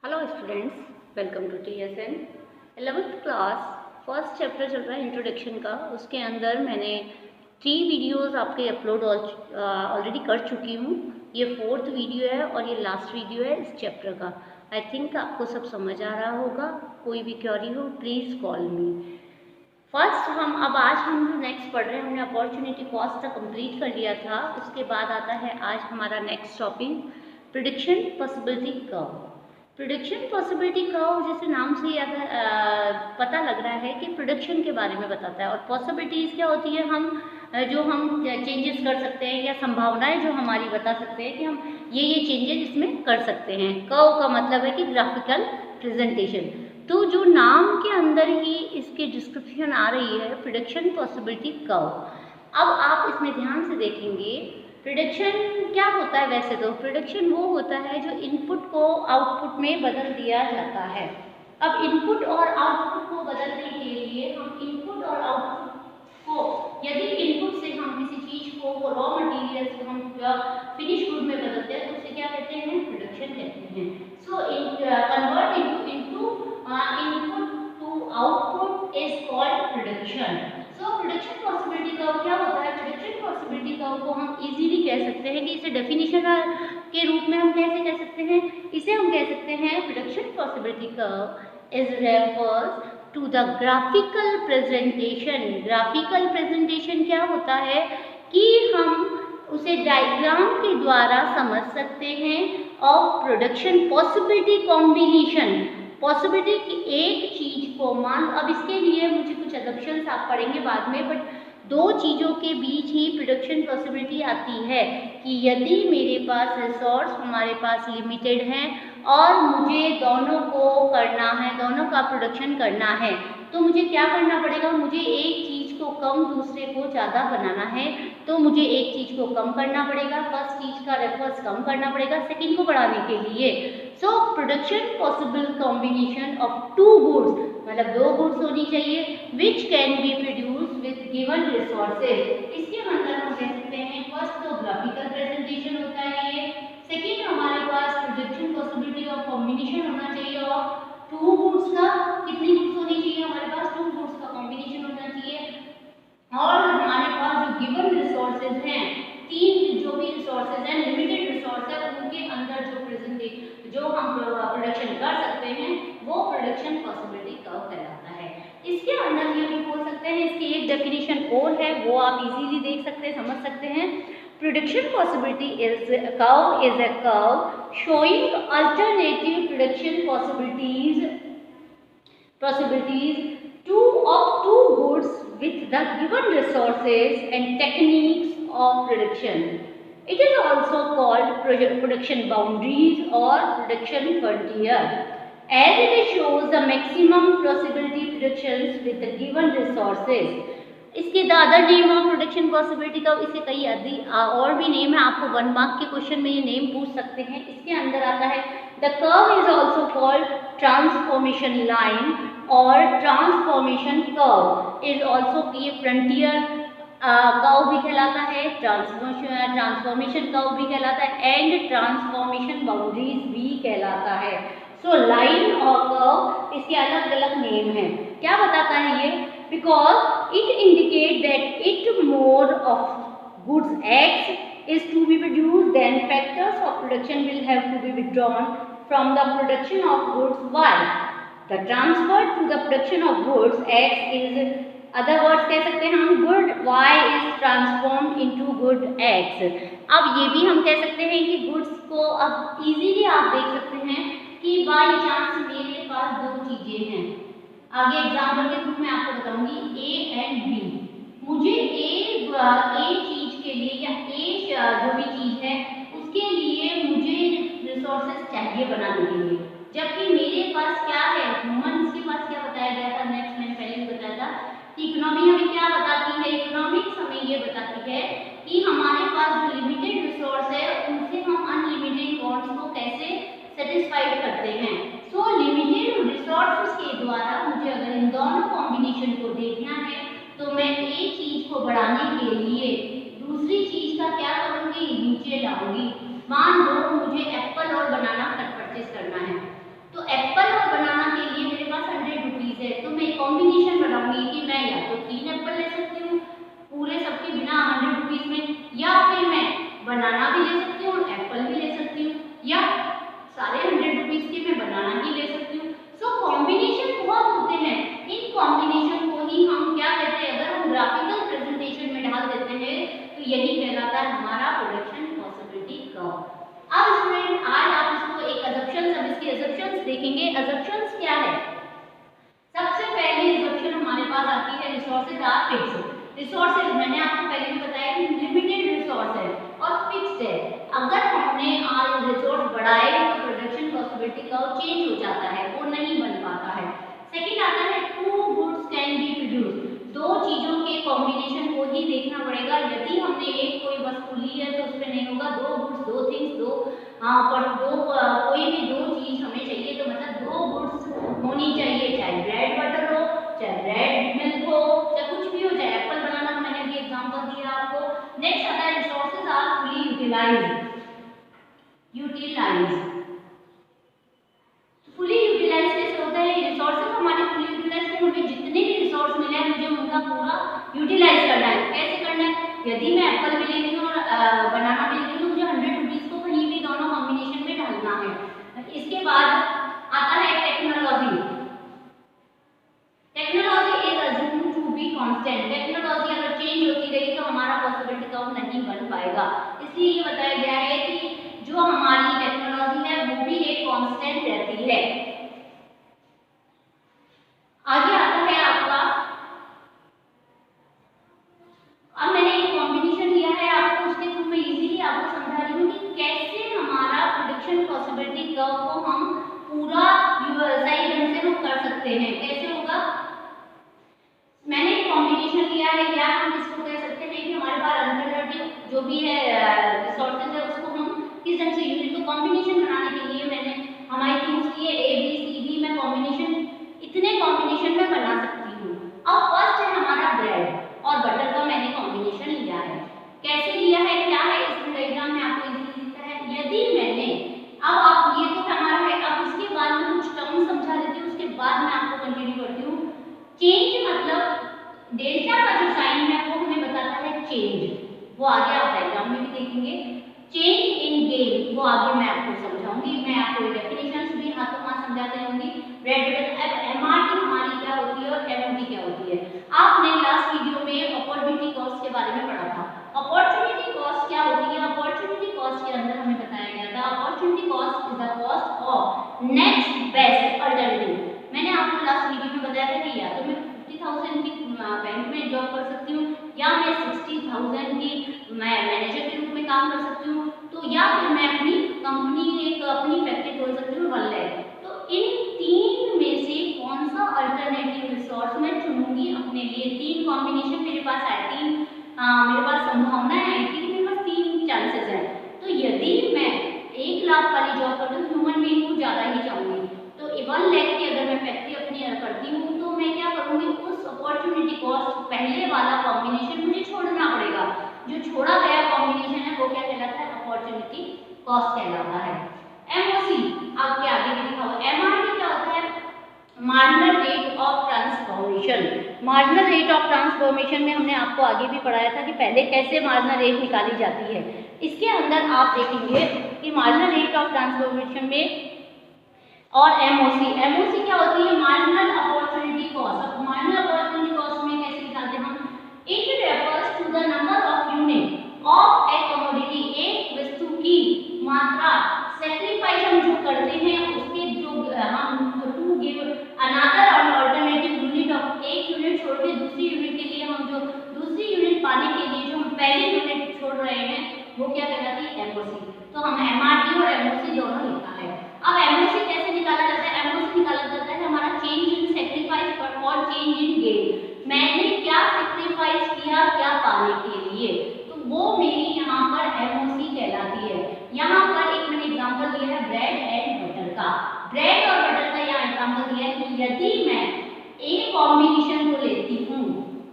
Hello students, welcome to TSN 11th class. First chapter चल रहा है इंट्रोडक्शन का। उसके अंदर मैंने 3 वीडियोस आपके अपलोड ऑलरेडी कर चुकी हूँ। ये 4th वीडियो है और ये लास्ट वीडियो है इस चैप्टर का। आई थिंक आपको सब समझ आ रहा होगा। कोई भी क्वेरी हो प्लीज़ कॉल मी। फर्स्ट आज हम नेक्स्ट पढ़ रहे हैं। हमने अपॉर्चुनिटी कॉस्ट तक कंप्लीट कर लिया था। उसके बाद आता है आज हमारा next topic prediction possibility curve. Prediction possibility curve जैसे नाम से पता लग रहा है कि प्रेडिक्शन के बारे में बताता है। और पॉसिबिलिटीज़ क्या होती है, हम चेंजेस कर सकते हैं या संभावनाएं जो हमारी बता सकते हैं कि हम ये चेंजेस इसमें कर सकते हैं। कर्व का मतलब है कि ग्राफिकल प्रेजेंटेशन। तो जो नाम के अंदर ही इसके डिस्क्रिप्शन आ रही है प्रेडिक्शन पॉसिबिलिटी कर्व। अब आप इसमें ध्यान से देखेंगे प्रेडिक्शन क्या होता है। वैसे तो प्रेडिक्शन वो होता है जो इनपुट को आउटपुट में बदल दिया जाता है। अब इनपुट और आउटपुट को बदलने के लिए हम इनपुट और आउटपुट को, यदि इनपुट से हम किसी चीज को रॉ मटेरियल से हम फिनिश गुड में बदलते हैं तो उसे क्या कहते हैं, प्रेडिक्शन कहते हैं। So convert into input to output is called prediction. So prediction possibility curve क्या होता है। प्रेडिक्शन पॉसिबिलिटी कर्व को हम इजीली कह सकते हैं कि इसे डेफिनेशन के रूप में हम कैसे कह सकते हैं, इसे हम कह सकते हैं prediction possibility curve is refers to the graphical presentation. Graphical presentation क्या होता है कि हम उसे डायग्राम के द्वारा समझ सकते हैं of production possibility combination. Possibility की एक चीज को अब इसके लिए मुझे कुछ अजम्पशंस आप पढ़ेंगे बाद में, बट दो चीज़ों के बीच ही प्रोडक्शन पॉसिबिलिटी आती है कि यदि मेरे पास रिसोर्स हमारे पास लिमिटेड हैं और मुझे दोनों को करना है, दोनों का प्रोडक्शन करना है, तो मुझे क्या करना पड़ेगा। मुझे एक चीज़ को कम दूसरे को ज़्यादा बनाना है तो मुझे एक चीज़ को कम करना पड़ेगा, फर्स्ट चीज़ का रेफर्स कम करना पड़ेगा सेकंड को बढ़ाने के लिए। So production possible combination of two goods, मतलब दो गुड्स होनी चाहिए which can be produce with given resources. इसके अंदर हम कह सकते हैं फर्स्ट तो ग्राफिकल प्रेजेंटेशन होता है ये, सेकंड हमारे पास प्रोडक्शन पॉसिबिलिटी ऑफ कॉम्बिनेशन होना चाहिए और टू गुड्स का, कितनी गुड्स होनी चाहिए हमारे पास, टू गुड्स का कॉम्बिनेशन होना चाहिए। और हमारे पास जो गिवन रिसोर्सेज हैं, तीन जो भी रिसोर्सेज हैं, लिमिटेड रिसोर्स है, उनके अंदर जो हम प्रोडक्शन कर सकते हैं वो प्रोडक्शन पॉसिबिलिटी कर्व कहलाता है। इसके अंदर ये भी बोल सकते हैं, इसकी एक डेफिनेशन और है वो आप इजीली देख सकते हैं, समझ सकते हैं। Production possibility is a curve showing alternative production possibilities of two goods with the given resources and techniques of production. It is also called production boundaries or production frontier, as it shows the maximum possibility productions with the given resources. इसके the other name of production possibility का, इसके कई और भी name है, आपको 1 mark के question में ये नेम पूछ सकते हैं। इसके अंदर आता है the curve is also called transformation line और ट्रांसफॉर्मेशन कर्व इज ऑल्सो, ये फ्रंटियर कर्व भी कहलाता है, ट्रांसफॉर्मेशन कर्व भी कहलाता है एंड ट्रांसफॉर्मेशन बाउंड्रीज भी कहलाता है। सो लाइन और कर्व इसके अलग अलग नेम है। क्या बताता है ये, because it indicate that it mode of goods X is to be produced, then factors of production will have to be withdrawn from the production of goods Y. The transfer to the production of goods X is, other words कह सकते हैं हम, good Y is transformed into good X. अब ये भी हम कह सकते हैं कि गुड्स को अब इजीली आप देख सकते हैं कि बाई चांस मेरे पास दो चीजें हैं। आगे एग्जाम्पल के थ्रू मैं आपको बताऊंगी A एंड B। मुझे ए चीज के लिए या ए जो भी चीज है उसके लिए मुझे रिसोर्सेज चाहिए बनाने के लिए, जबकि मेरे पास क्या है, ह्यूमंस के पास क्या बताया गया था, नेक्स्ट मैंने पहले भी बताया था कि इकोनॉमी हमें क्या बताती है, इकोनॉमिक्स हमें ये बताती है कि हमारे पास जो लिमिटेड रिसोर्स है उनसे हम अनलिमिटेड वांट्स को कैसे सेटिस्फाइड करते हैं। सो लिमिटेड रिसोर्सेज के द्वारा मुझे अगर इन दोनों कॉम्बिनेशन को देखना है तो मैं एक चीज को बढ़ाने के लिए दूसरी चीज का क्या करूंगी, नीचे लाऊंगी। मान लो मुझे एप्पल और बनाना परचेज करना है, तो देखेंगे। अजम्पशंस क्या है? सबसे पहले अजम्पशन हमारे पास आती है रिसोर्सेज आर फिक्स। रिसोर्सेज मैंने आपको पहले भी बताया कि लिमिटेड रिसोर्स है और फिक्स्ड है। अगर हमने आज रिसोर्स बढ़ाए तो प्रोडक्शन पॉसिबिलिटी का चेंज हो जाता है, वो नहीं बन पाता है। सेकंड आता है two goods can be produce. दो चीजों के कॉम्बिनेशन को ही देखना पड़ेगा। यदि हमने एक कोई वस्तु ली है तो उसमें नहीं होगा दो गुड्स, दो थिंग्स, कोई भी दो चीज हमें चाहिए तो मतलब दो गुड्स होनी चाहिए, चाहे ब्रेड बटर हो, चाहे ब्रेड मिल्क हो, चाहे कुछ भी हो, चाहे एप्पल बनाना, मैंने अभी एग्जांपल दिया आपको। नेक्स्ट आता है resources are fully utilized. Fully utilize कैसे होता है? रिसोर्सेज हमारे फुली यूटिलाइज के, हमें जितने भी रिसोर्स मिले हैं मुझे उनका पूरा यूटिलाइज करना है। कैसे करना है? यदि मैं एप्पल भी लेती हूँ और बनाना भी लेती हूँ तो मुझे 100 रुपीज को कहीं भी दोनों कॉम्बिनेशन में डालना है। इसके बाद आता है technology. Technology is assumed to be constant. Technology अगर चेंज होती रही तो हमारा पॉसिबिलिटी कर्व नहीं बन पाएगा। इसलिए ये बताया गया है कि जो हमारी टेक्नोलॉजी है वो भी एक कांस्टेंट रहती है। आगे आता है आपका, अब मैंने एक कॉम्बिनेशन लिया है आपको, उसके थ्रू मैं इजीली आपको समझा रही हूँ कि कैसे हमारा प्रोडक्शन पॉसिबिलिटी कर्व को हम पूरा सही ढंग से हम कर सकते हैं। कैसे होगा? मैंने एक कॉम्बिनेशन लिया है, या हम इसको कह सकते हैं कि हमारे पास अल्टरनेटिव जो भी है रिसोर्सेज है उसको हम किस ढंग से यूज, तो कॉम्बिनेशन बनाने के लिए मैंने हमारी थिंग्स लिए ए बी सी डी, मैं कॉम्बिनेशन इतने कॉम्बिनेशन में बना सकती हूँ। अब फर्स्ट है हमारा ब्रेड और बटर का मैंने कॉम्बिनेशन लिया है। कैसे लिया है, क्या है, इस डायग्राम में आपको इजीली दिखता है। यदि मैंने, अब आप ये तो हमारा है, अब इसके बाद में कुछ टर्म समझा देती हूँ, उसके बाद मैं आपको कंटिन्यू करती हूँ। चेंज मतलब डेल्टा का जो साइन है वो हमें बताता है चेंज, वो आगे आप डायग्राम में भी देखेंगे। चेंज इन गेन वो आगे मैं आपको समझाऊंगी, मैं आपको डेफिनेशंस भी हाथों हाथ समझाते रहूंगी। ब्रेड बटर, एमआरपी हमारी क्या होती है और एमओपी क्या होती है। आपने लास्ट वीडियो में अपॉर्चुनिटी कॉस्ट के बारे में पढ़ा था। अपॉर्चुनिटी कॉस्ट क्या होती है? अपॉर्चुनिटी कॉस्ट के अंदर हमें बताया गया था opportunity cost is the cost of next best alternative. मैंने आपको लास्ट वीडियो में बताया था कि या तो मैं 50,000 की बैंक में जॉब कर सकती हूँ, या मैं 60,000 की मैं मैनेजर के रूप में काम कर सकती हूँ, तो या फिर मैं अपनी कंपनी एक अपनी फैक्ट्री खोल सकती हूँ 1 लाख। तो इन तीन में से कौन सा अल्टरनेटिव रिसोर्स मैं चुनूंगी अपने लिए? तीन कॉम्बिनेशन मेरे पास है, मेरे पास संभावना है कि मेरे पास 3 चांसेस हैं। तो यदि मैं 1 लाख वाली जॉब करती हूँ, ह्यूमन बीइंग को ज़्यादा ही चाहूँगी, तो 1 लाख की अगर मैं फैक्ट्री अपनी करती हूँ तो मैं क्या करूँगी, उस अपॉर्चुनिटी कॉस्ट पहले वाला कॉम्बिनेशन मुझे छोड़ना पड़ेगा। जो छोड़ा गया कॉम्बिनेशन है वो क्या कहलाता है? अपॉर्चुनिटी कॉस्ट कहलाता है। एमओसी आपके आगे भी लिखा हुआ। एमआरटी क्या होता है? Marginal rate of transformation. Marginal rate of transformation में हमने आपको आगे भी पढ़ाया था कि पहले कैसे मार्जिनल रेट निकाली जाती है। इसके अंदर आप देखेंगे कि मार्जिनल रेट ऑफ ट्रांसफॉर्मेशन में और एमओसी, एमओसी क्या होती है? Marginal opportunity cost. Marginal opportunity cost में कैसे निकालते हैं हम? It refers to the number of unit of a commodity, एक वस्तु की मात्रा, सैक्रिफाइस हम जो करते हैं उसके जो हम to give another alternative unit of, एक यूनिट छोड़ के दूसरी यूनिट के लिए हम जो दूसरी यूनिट पाने के लिए जो हम पहली यूनिट छोड़ रहे हैं वो क्या कहलाती है? एमओसी। तो हम एमआरटी और एमओसी दोनों लिखा है। अब एमओसी कैसे निकाला जाता है? एमओसी निकाला जाता है हमारा चेंज इन सैक्रिफाइस और चेंज इन गेन। मैंने क्या सैक्रिफाइस किया क्या पाने के लिए, तो वो मेरी यहाँ पर एमओसी कहलाती है। यहाँ पर एक मैंने एग्जांपल दिया है ब्रेड एंड बटर का। ब्रेड और बटर का यहाँ एग्जांपल दिया है कि यदि मैं एक कॉम्बिनेशन को लेती हूँ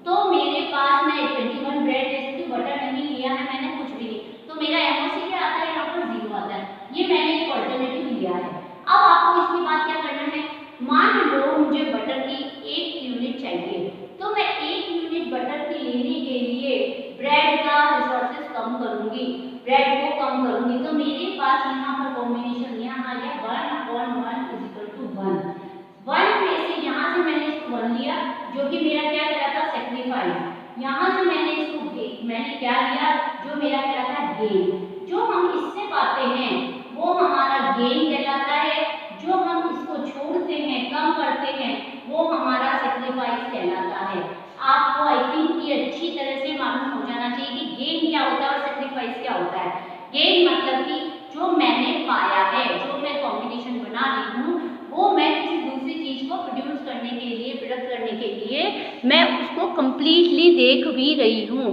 तो मेरे पास मैं 21 ब्रेड ले सकती हूँ, बटर नहीं लिया है मैंने, कुछ भी नहीं, तो मेरा एमओसी क्या आता है? यहाँ पर 0 आता है। ये मैंने एक अल्टरनेटिव लिया है। अब आपको इसके बाद क्या करना है? मान लो मुझे बटर की 1 यूनिट चाहिए, तो मैं 1 यूनिट बटर की लेने के लिए ब्रेड का रिसोर्सेज कम करूंगी, ब्रेड को कम करूंगी, तो मेरे पास यहाँ पर कॉम्बिनेशन यहाँ आ गया 1/1 = 1। 1 में से यहाँ से मैंने इसको 1 लिया जो कि मेरा क्या कहलाता? सैक्रिफाइस। यहाँ से मैंने इसको मैंने क्या लिया? जो मेरा कहलाता गेन। जो हम इससे पाते हैं वो हमारा गेन कहलाता है, जो हम इसको ये अच्छी तरह से मालूम हो जाना चाहिए कि गेन क्या होता है और सेक्रीफाइस क्या होता है। गेन मतलब कि जो मैंने पाया है, जो मैं कॉम्बिनेशन बना रही हूँ, वो मैं किसी दूसरी चीज को प्रोड्यूस करने के लिए, प्रोडक्ट करने के लिए मैं उसको कंप्लीटली देख भी रही हूँ।